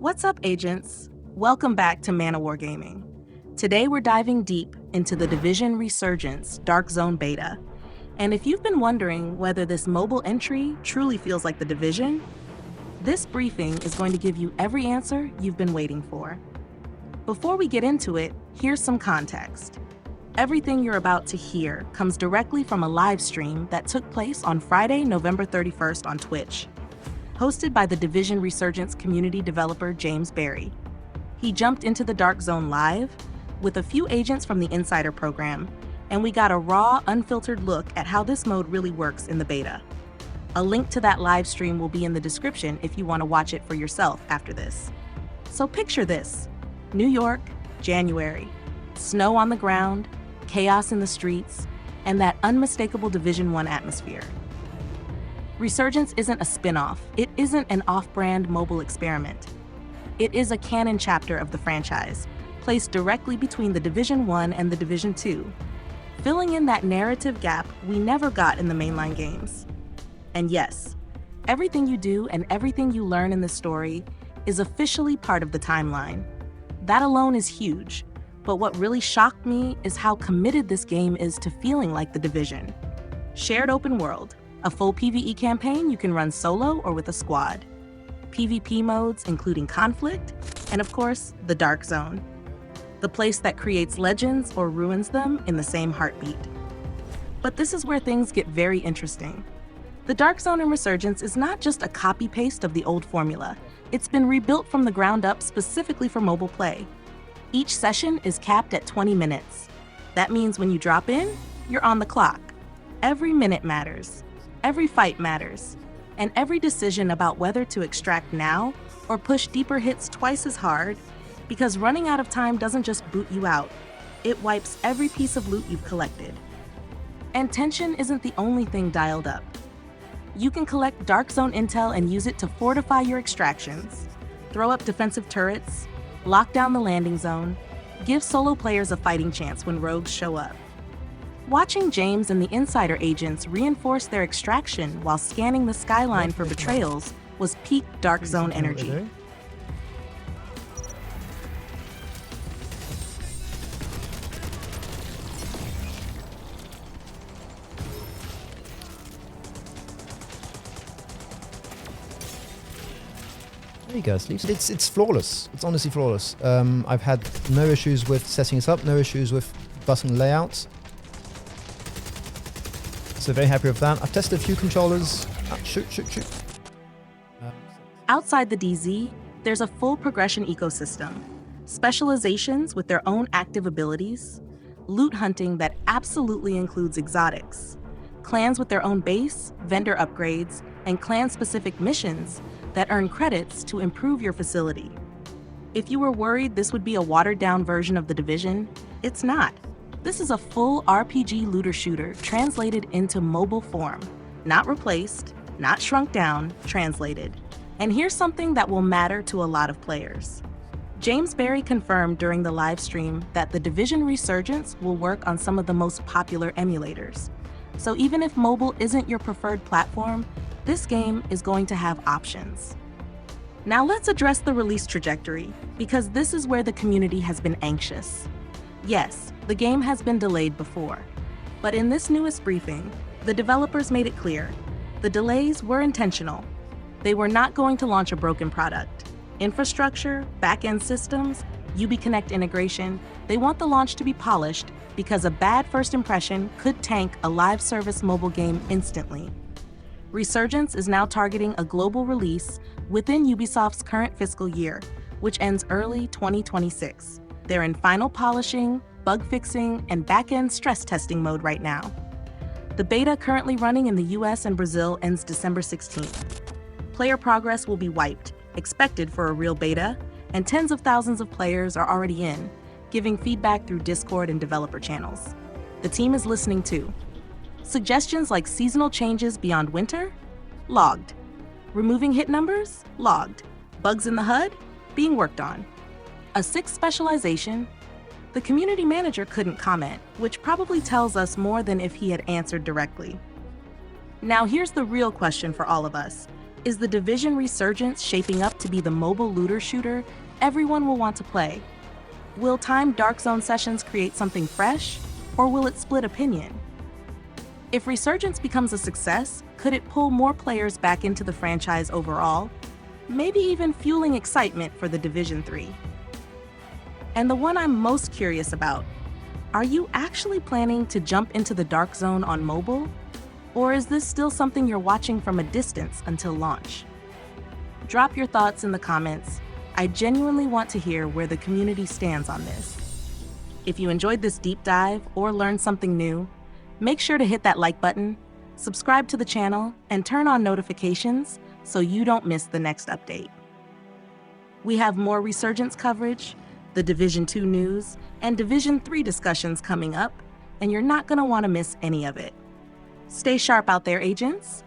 What's up, agents? Welcome back to ManaWar Gaming. Today we're diving deep into the Division Resurgence Dark Zone beta. And if you've been wondering whether this mobile entry truly feels like the Division, this briefing is going to give you every answer you've been waiting for. Before we get into it, here's some context. Everything you're about to hear comes directly from a live stream that took place on Friday, November 31st on Twitch, hosted by the Division Resurgence community developer James Berry. He jumped into the Dark Zone live with a few agents from the Insider program, and we got a raw, unfiltered look at how this mode really works in the beta. A link to that live stream will be in the description if you want to watch it for yourself after this. So picture this: New York, January, snow on the ground, chaos in the streets, and that unmistakable Division 1 atmosphere. Resurgence isn't a spin-off. It isn't an off-brand mobile experiment. It is a canon chapter of the franchise, placed directly between the Division 1 and the Division 2, filling in that narrative gap we never got in the mainline games. And yes, everything you do and everything you learn in this story is officially part of the timeline. That alone is huge, but what really shocked me is how committed this game is to feeling like the Division. Shared open world, a full PvE campaign you can run solo or with a squad, PvP modes including conflict, and of course, the Dark Zone, the place that creates legends or ruins them in the same heartbeat. But this is where things get very interesting. The Dark Zone in Resurgence is not just a copy-paste of the old formula. It's been rebuilt from the ground up specifically for mobile play. Each session is capped at 20 minutes. That means when you drop in, you're on the clock. Every minute matters. Every fight matters, and every decision about whether to extract now or push deeper hits twice as hard, because running out of time doesn't just boot you out, it wipes every piece of loot you've collected. And tension isn't the only thing dialed up. You can collect Dark Zone intel and use it to fortify your extractions, throw up defensive turrets, lock down the landing zone, give solo players a fighting chance when rogues show up. Watching James and the Insider agents reinforce their extraction while scanning the skyline for betrayals was peak Dark Zone energy. There you go, Sleeves. It's flawless. It's honestly flawless. I've had no issues with setting it up, no issues with busting layouts. So very happy with that. I've tested a few controllers. Shoot. Outside the DZ, there's a full progression ecosystem, specializations with their own active abilities, loot hunting that absolutely includes exotics, clans with their own base, vendor upgrades, and clan-specific missions that earn credits to improve your facility. If you were worried this would be a watered-down version of the Division, it's not. This is a full RPG looter-shooter translated into mobile form. Not replaced, not shrunk down, translated. And here's something that will matter to a lot of players. James Berry confirmed during the live stream that the Division Resurgence will work on some of the most popular emulators. So even if mobile isn't your preferred platform, this game is going to have options. Now let's address the release trajectory, because this is where the community has been anxious. Yes, the game has been delayed before, but in this newest briefing, the developers made it clear the delays were intentional. They were not going to launch a broken product. Infrastructure, back-end systems, UB Connect integration, they want the launch to be polished because a bad first impression could tank a live service mobile game instantly. Resurgence is now targeting a global release within Ubisoft's current fiscal year, which ends early 2026. They're in final polishing, bug fixing, and back-end stress testing mode right now. The beta currently running in the US and Brazil ends December 16th. Player progress will be wiped, expected for a real beta, and tens of thousands of players are already in, giving feedback through Discord and developer channels. The team is listening too. Suggestions like seasonal changes beyond winter? Logged. Removing hit numbers? Logged. Bugs in the HUD? Being worked on. A sixth specialization? The community manager couldn't comment, which probably tells us more than if he had answered directly. Now here's the real question for all of us. Is the Division Resurgence shaping up to be the mobile looter shooter everyone will want to play? Will timed Dark Zone sessions create something fresh, or will it split opinion? If Resurgence becomes a success, could it pull more players back into the franchise overall, maybe even fueling excitement for the Division 3? And the one I'm most curious about, are you actually planning to jump into the Dark Zone on mobile? Or is this still something you're watching from a distance until launch? Drop your thoughts in the comments. I genuinely want to hear where the community stands on this. If you enjoyed this deep dive or learned something new, make sure to hit that like button, subscribe to the channel, and turn on notifications so you don't miss the next update. We have more Resurgence coverage, the Division 2 news, and Division 3 discussions coming up, and you're not going to want to miss any of it. Stay sharp out there, agents.